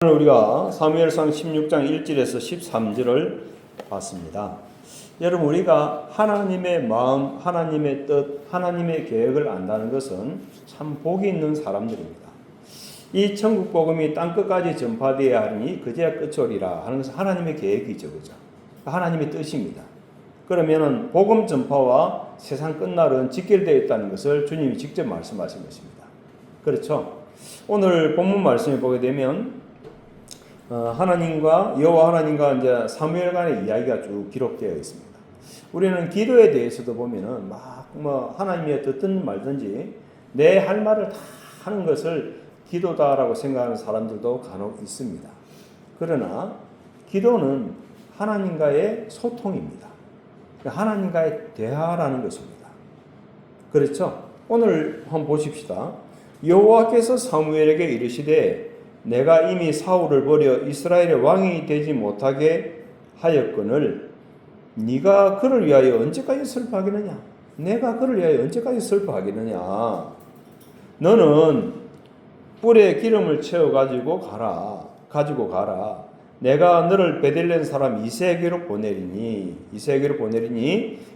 오늘 우리가 사무엘상 16장 1절에서 13절을 봤습니다. 여러분, 우리가 하나님의 마음, 하나님의 뜻, 하나님의 계획을 안다는 것은 참 복이 있는 사람들입니다. 이 천국 복음이 땅끝까지 전파되어야 하니 그제야 끝이오리라 하는 것은 하나님의 계획이죠, 그죠? 하나님의 뜻입니다. 그러면은 복음 전파와 세상 끝날은 직결되어 있다는 것을 주님이 직접 말씀하신 것입니다. 그렇죠? 오늘 본문 말씀을 보게 되면 하나님과 여호와 하나님과 이제 사무엘 간의 이야기가 쭉 기록되어 있습니다. 우리는 기도에 대해서도 보면은 막 하나님의 듣든 말든지 내 할 말을 다 하는 것을 기도다라고 생각하는 사람들도 간혹 있습니다. 그러나 기도는 하나님과의 소통입니다. 하나님과의 대화라는 것입니다. 그렇죠? 오늘 한번 보십시다. 여호와께서 사무엘에게 이르시되 내가 이미 사울을 버려 이스라엘의 왕이 되지 못하게 하였거늘 네가 그를 위하여 언제까지 슬퍼하겠느냐? 내가 그를 위하여 언제까지 슬퍼하겠느냐? 너는 뿔에 기름을 채워 가지고 가라. 내가 너를 베들레헴 사람 이새에게로 보내리니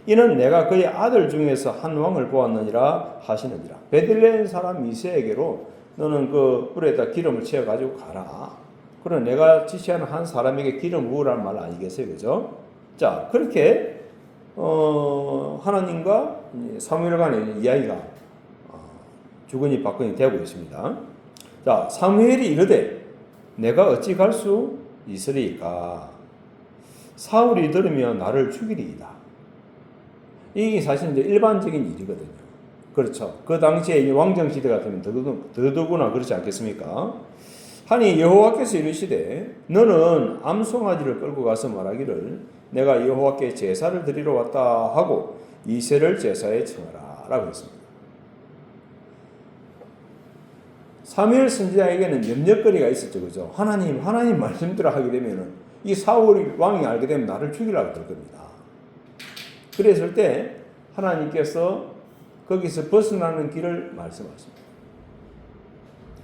이는 내가 그의 아들 중에서 한 왕을 보았느니라 하시느니라. 베들레헴 사람 이새에게로 너는 그 뿔에다 기름을 채워 가지고 가라. 그럼 내가 지시하는 한 사람에게 기름 부으라는 말 아니겠어요, 그죠? 자, 그렇게 하나님과 사무엘 간의 이야기가 주거니 받거니 되고 있습니다. 자, 사무엘이 이르되 내가 어찌 갈 수 있으리까? 사울이 들으면 나를 죽이리이다. 이게 사실 이제 일반적인 일이거든요. 그렇죠. 그 당시에 왕정시대 같으면 더더구나 그렇지 않겠습니까? 하니 여호와께서 이르시되 너는 암송아지를 끌고 가서 말하기를 내가 여호와께 제사를 드리러 왔다 하고 이새를 제사에 청하라 라고 했습니다. 사무엘 선지자에게는 염려거리가 있었죠. 그죠? 하나님 말씀대로 하게 되면은 이 사울이 왕이 알게 되면 나를 죽이라고 될 겁니다. 그랬을 때 하나님께서 거기서 벗어나는 길을 말씀하십니다.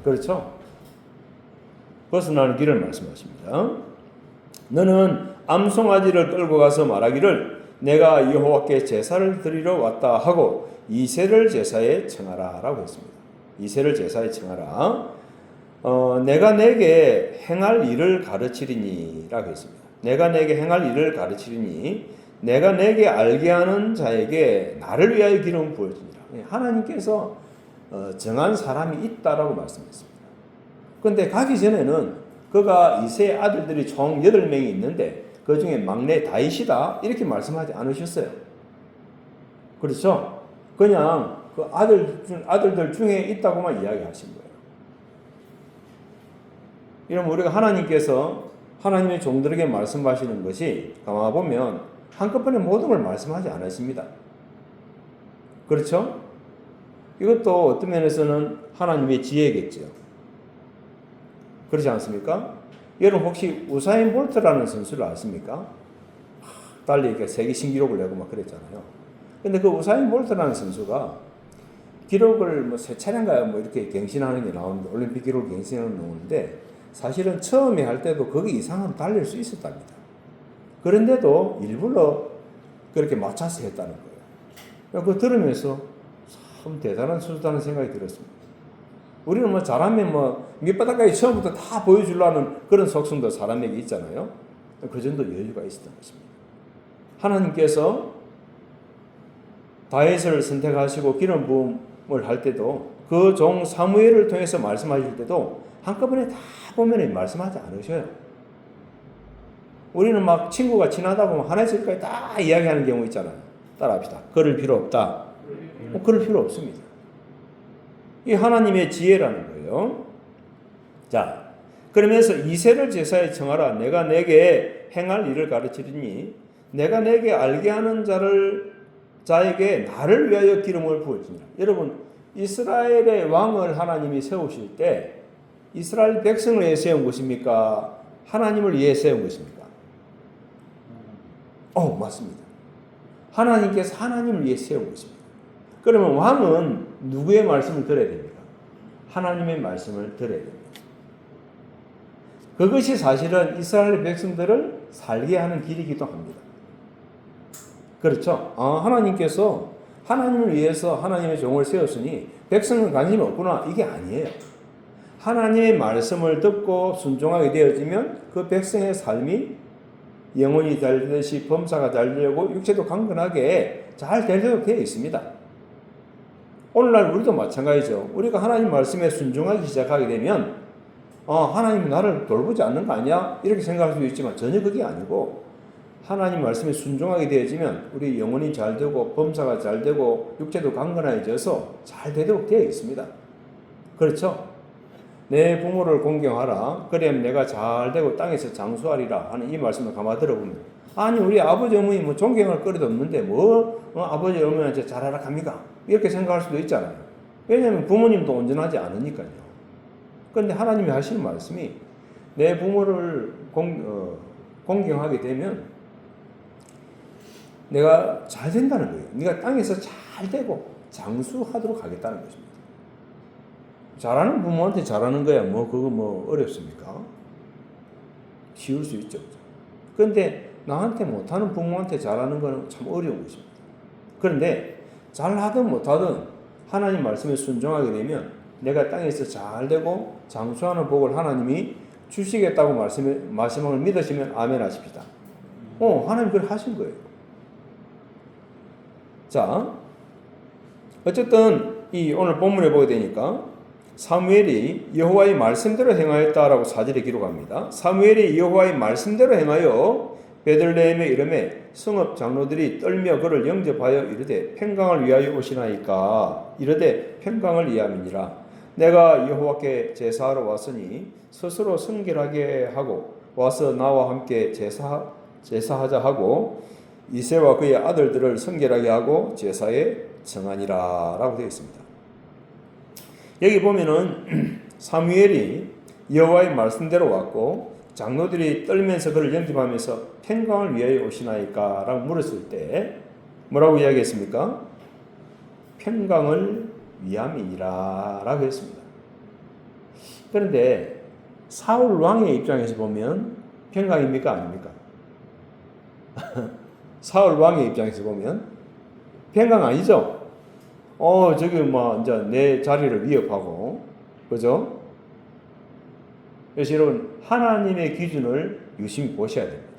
그렇죠? 벗어나는 길을 말씀하십니다. 너는 암송아지를 끌고 가서 말하기를 내가 여호와께 제사를 드리러 왔다 하고 이새를 제사에 청하라 라고 했습니다. 이새를 제사에 청하라. 내가 내게 행할 일을 가르치리니 라고 했습니다. 내가 내게 행할 일을 가르치리니 내가 내게 알게 하는 자에게 나를 위하여 기름 부어지니라. 하나님께서 정한 사람이 있다라고 말씀했습니다. 그런데 가기 전에는 그가 이새의 아들들이 총 8명이 있는데 그 중에 막내 다윗이다 이렇게 말씀하지 않으셨어요. 그렇죠? 그냥 그 아들들 중에 있다고만 이야기하신 거예요. 이러면 우리가 하나님께서 하나님의 종들에게 말씀하시는 것이 가만 보면 한꺼번에 모든 걸 말씀하지 않으십니다. 그렇죠? 이것도 어떤 면에서는 하나님의 지혜겠죠. 그렇지 않습니까? 여러분 혹시 우사인 볼트라는 선수를 아십니까? 달리 이렇게 세계 신기록을 내고 막 그랬잖아요. 근데 그 우사인 볼트라는 선수가 기록을 세 차례인가요? 이렇게 갱신하는 게 나오는데, 올림픽 기록을 갱신하는 게 나오는데, 사실은 처음에 할 때도 거기 이상은 달릴 수 있었답니다. 그런데도 일부러 그렇게 맞춰서 했다는 거예요. 그거 들으면서 참 대단한 선수다는 생각이 들었습니다. 우리는 잘하면 밑바닥까지 처음부터 다 보여주려는 그런 속성도 사람에게 있잖아요. 그 정도 여유가 있었던 것입니다. 하나님께서 다윗을 선택하시고 기름 부음을 할 때도 그 종 사무엘을 통해서 말씀하실 때도 한꺼번에 다 보면 말씀하지 않으셔요. 우리는 막 친구가 친하다 보면 하나의 절까지 다 이야기하는 경우 있잖아요. 따라합시다. 그럴 필요 없다. 그럴 필요 없습니다. 이 하나님의 지혜라는 거예요. 자, 그러면서 이새를 제사에 청하라. 내가 내게 행할 일을 가르치리니 내가 내게 알게 하는 자에게 나를 위하여 기름을 부어주니라. 여러분, 이스라엘의 왕을 하나님이 세우실 때 이스라엘 백성을 위해 세운 것입니까? 하나님을 위해 세운 것입니까? 맞습니다. 하나님께서 하나님을 위해 세운 것입니다. 그러면 왕은 누구의 말씀을 들어야 됩니까? 하나님의 말씀을 들어야 됩니다. 그것이 사실은 이스라엘 백성들을 살게 하는 길이기도 합니다. 그렇죠? 하나님께서 하나님을 위해서 하나님의 종을 세웠으니 백성은 관심이 없구나, 이게 아니에요. 하나님의 말씀을 듣고 순종하게 되어지면 그 백성의 삶이 영혼이 잘 되듯이 범사가 잘 되고 육체도 강건하게 잘 되도록 되어 있습니다. 오늘날 우리도 마찬가지죠. 우리가 하나님 말씀에 순종하기 시작하게 되면 하나님이 나를 돌보지 않는 거 아니야? 이렇게 생각할 수도 있지만 전혀 그게 아니고, 하나님 말씀에 순종하게 되어지면 우리 영혼이 잘 되고 범사가 잘 되고 육체도 강건해져서 잘 되도록 되어 있습니다. 그렇죠? 내 부모를 공경하라, 그래야 내가 잘 되고 땅에서 장수하리라 하는 이 말씀을 가만 들어보면, 아니 우리 아버지 어머니 뭐 존경할 거리도 없는데 아버지 어머니한테 잘하라 합니까? 이렇게 생각할 수도 있잖아요. 왜냐하면 부모님도 온전하지 않으니까요. 그런데 하나님이 하시는 말씀이, 내 부모를 공경하게 되면 내가 잘 된다는 거예요. 네가 땅에서 잘 되고 장수하도록 하겠다는 것입니다. 잘하는 부모한테 잘하는 거야 그거 어렵습니까? 쉬울 수 있죠. 그런데 나한테 못하는 부모한테 잘하는 거는 참 어려운 것입니다. 그런데 잘하든 못하든 하나님 말씀에 순종하게 되면 내가 땅에서 잘 되고 장수하는 복을 하나님이 주시겠다고 말씀을 믿으시면 아멘 하십시다. 하나님 그걸 하신 거예요. 자, 어쨌든 이 오늘 본문에 보게 되니까 사무엘이 여호와의 말씀대로 행하였다라고 4절에 기록합니다. 사무엘이 여호와의 말씀대로 행하여 베들레헴에 이르매 성읍 장로들이 떨며 그를 영접하여 이르되 평강을 위하여 오시나이까, 이르되 평강을 위함이니라. 내가 여호와께 제사하러 왔으니 스스로 성결하게 하고 와서 나와 함께 제사하자 하고 이새와 그의 아들들을 성결하게 하고 제사에 정하니라 라고 되어 있습니다. 여기 보면은 사무엘이 여호와의 말씀대로 왔고 장로들이 떨면서 그를 영접하면서 평강을 위하여 오시나이까 라고 물었을 때 뭐라고 이야기했습니까? 평강을 위함이니라 라고 했습니다. 그런데 사울 왕의 입장에서 보면 평강입니까? 아닙니까? 사울 왕의 입장에서 보면 평강 아니죠? 이제 내 자리를 위협하고, 그죠? 그래서 여러분, 하나님의 기준을 유심히 보셔야 됩니다.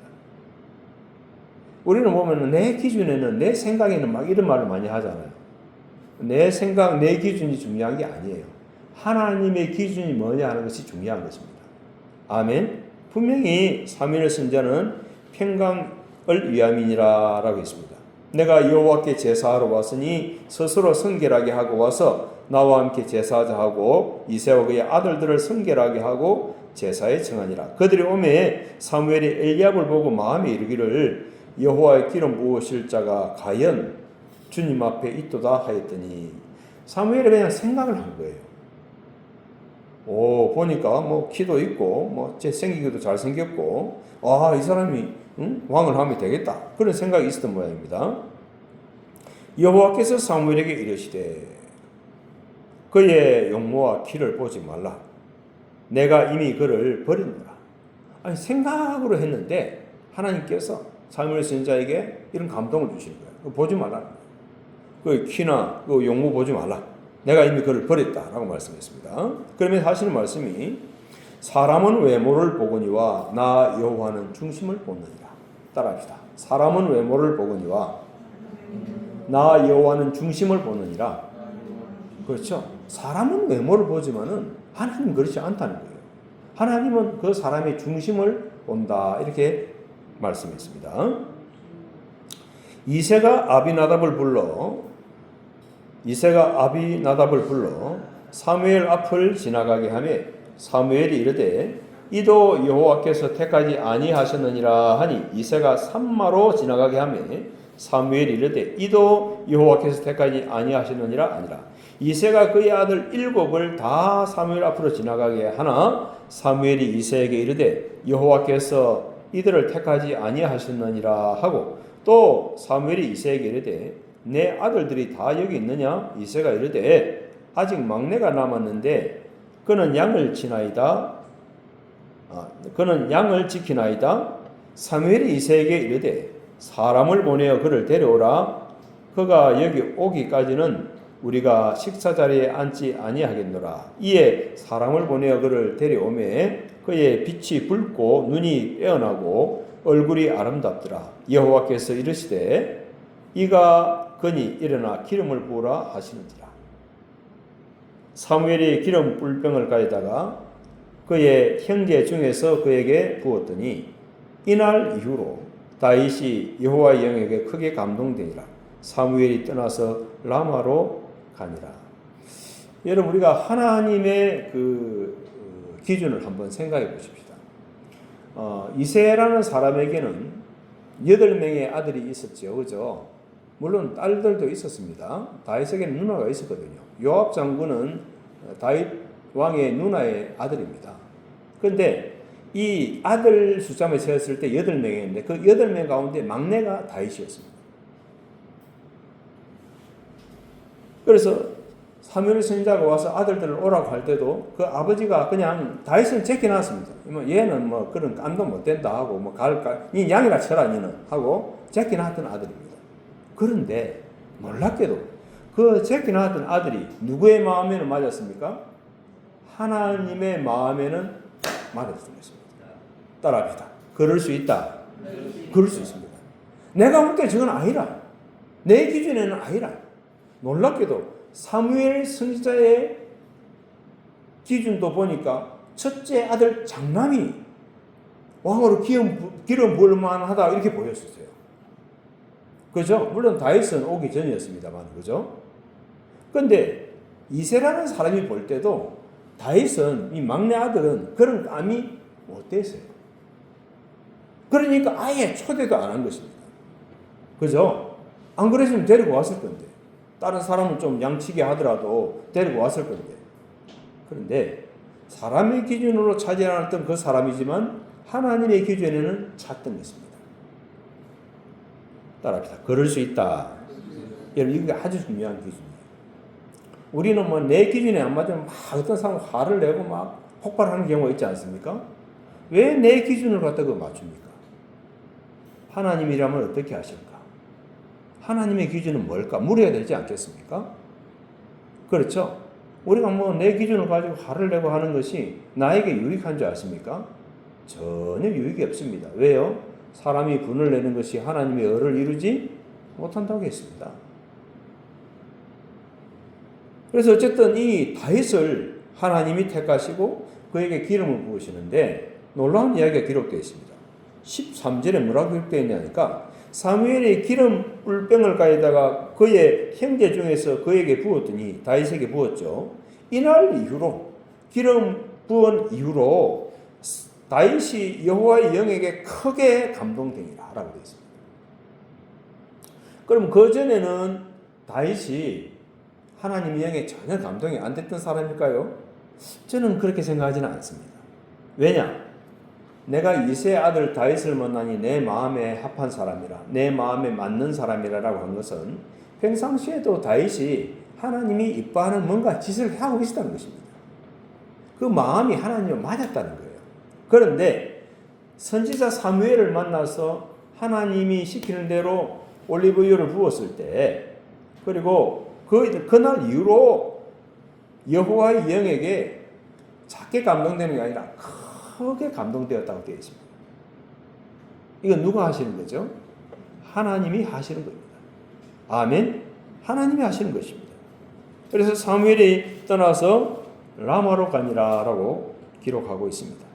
우리는 보면 내 기준에는, 내 생각에는 막 이런 말을 많이 하잖아요. 내 생각, 내 기준이 중요한 게 아니에요. 하나님의 기준이 뭐냐 하는 것이 중요한 것입니다. 아멘. 분명히 사무엘 선지자는 평강을 위함이니라 라고 했습니다. 내가 여호와께 제사하러 왔으니 스스로 성결하게 하고 와서 나와 함께 제사하자 하고 이새와 그의 아들들을 성결하게 하고 제사에 정하니라. 그들이 오매 사무엘이 엘리압을 보고 마음에 이르기를 여호와의 기름 부으실 자가 과연 주님 앞에 있도다 하였더니, 사무엘이 그냥 생각을 한 거예요. 보니까 키도 있고 생기기도 잘생겼고 이 사람이 왕을 하면 되겠다, 그런 생각이 있었던 모양입니다. 여호와께서 사무엘에게 이르시되 그의 용모와 키를 보지 말라. 내가 이미 그를 버렸노라. 아니, 생각으로 했는데 하나님께서 사무엘 선지자에게 이런 감동을 주시는 거예요. 보지 말라. 그 키나 그 용모 보지 말라. 내가 이미 그를 버렸다라고 말씀했습니다. 그러면서 하시는 말씀이 사람은 외모를 보거니와 나 여호와는 중심을 보느니라. 따라합시다. 사람은 외모를 보거니와 나 여호와는 중심을 보느니라. 그렇죠? 사람은 외모를 보지만은 하나님은 그렇지 않다는 거예요. 하나님은 그 사람의 중심을 본다, 이렇게 말씀했습니다. 이새가 아비나답을 불러 사무엘 앞을 지나가게 하며 사무엘이 이르되 이도 여호와께서 택하지 아니하셨느니라 하니 이새가 산마로 지나가게 하며 사무엘이 이르되 이도 여호와께서 택하지 아니하셨느니라 아니라. 이새가 그의 아들 7을 다 사무엘 앞으로 지나가게 하나 사무엘이 이새에게 이르되 여호와께서 이들을 택하지 아니하셨느니라 하고, 또 사무엘이 이새에게 이르되 내 아들들이 다 여기 있느냐? 이새가 이르되 아직 막내가 남았는데 그는 양을 치나이다. 그는 양을 지키나이다. 사무엘이 이새에게 이르되 사람을 보내어 그를 데려오라. 그가 여기 오기까지는 우리가 식사 자리에 앉지 아니하겠노라. 이에 사람을 보내어 그를 데려오매 그의 빛이 붉고 눈이 빼어나고 얼굴이 아름답더라. 여호와께서 이르시되 이가 그니 일어나 기름을 부으라 하시는지라. 사무엘이 기름 뿔병을 가져다가 그의 형제 중에서 그에게 부었더니 이날 이후로 다윗이 여호와의 영에게 크게 감동되니라. 사무엘이 떠나서 라마로 가니라. 여러분, 우리가 하나님의 그 기준을 한번 생각해 보십시다. 이새라는 사람에게는 8명의 아들이 있었죠. 그죠? 물론 딸들도 있었습니다. 다윗에게는 누나가 있었거든요. 요압 장군은 다윗 왕의 누나의 아들입니다. 그런데 이 아들 숫자만 세었을 때 8명이었는데 그 8명 가운데 막내가 다윗이었습니다. 그래서 사무엘 선지자가 와서 아들들을 오라고 할 때도 그 아버지가 그냥 다윗을 제껴놨습니다. 얘는 뭐 그런 깜도 못 된다 하고 뭐 니 양이라 쳐라 니는 하고 제껴놨던 아들입니다. 그런데 놀랍게도 그 제껴놨던 아들이 누구의 마음에는 맞았습니까? 하나님의 마음에는 맞았습니다. 따라합시다. 그럴 수 있다. 그럴 수 있습니다. 내가 볼 때 저건 아니라. 내 기준에는 아니라. 놀랍게도 사무엘 선지자의 기준도 보니까 첫째 아들 장남이 왕으로 기름 부을 만하다 이렇게 보였었어요. 그죠? 물론 다윗은 오기 전이었습니다만, 그죠? 그런데 이새라는 사람이 볼 때도 다윗은, 이 막내 아들은 그런 감이 못 됐어요. 그러니까 아예 초대도 안 한 것입니다. 그죠? 안 그랬으면 데리고 왔을 건데. 다른 사람은 좀 양치게 하더라도 데리고 왔을 건데. 그런데 사람의 기준으로 차지 않았던 그 사람이지만 하나님의 기준에는 찼던 것입니다. 따라합시다. 그럴 수 있다. 여러분, 이게 아주 중요한 기준이에요. 우리는 뭐 내 기준에 안 맞으면 막 어떤 사람 화를 내고 막 폭발하는 경우가 있지 않습니까? 왜 내 기준을 갖다가 맞춥니까? 하나님이라면 어떻게 하실까? 하나님의 기준은 뭘까? 물어야 되지 않겠습니까? 그렇죠? 우리가 뭐 내 기준을 가지고 화를 내고 하는 것이 나에게 유익한 줄 아십니까? 전혀 유익이 없습니다. 왜요? 사람이 분을 내는 것이 하나님의 의를 이루지 못한다고 했습니다. 그래서 어쨌든 이 다윗을 하나님이 택하시고 그에게 기름을 부으시는데 놀라운 이야기가 기록되어 있습니다. 13절에 뭐라고 기록되어 있냐니까 사무엘이 기름 뿔병을 가져다가 그의 형제 중에서 그에게 부었더니 다윗에게 부었죠. 이날 이후로 기름 부은 이후로 다윗이 여호와의 영에게 크게 감동되니라 라고 되어 있습니다. 그럼 그 전에는 다윗이 하나님의 영에 전혀 감동이 안 됐던 사람일까요? 저는 그렇게 생각하지는 않습니다. 왜냐? 내가 이새의 아들 다윗을 만나니 내 마음에 합한 사람이라, 내 마음에 맞는 사람이라고 한 것은 평상시에도 다윗이 하나님이 이뻐하는 뭔가 짓을 하고 있었다는 것입니다. 그 마음이 하나님과 맞았다는 거예요. 그런데 선지자 사무엘을 만나서 하나님이 시키는 대로 올리브유를 부었을 때, 그리고 그날 이후로 여호와의 영에게 작게 감동되는 게 아니라 크게 감동되었다고 되어 있습니다. 이건 누가 하시는 거죠? 하나님이 하시는 겁니다. 아멘? 하나님이 하시는 것입니다. 그래서 사무엘이 떠나서 라마로 가니라 라고 기록하고 있습니다.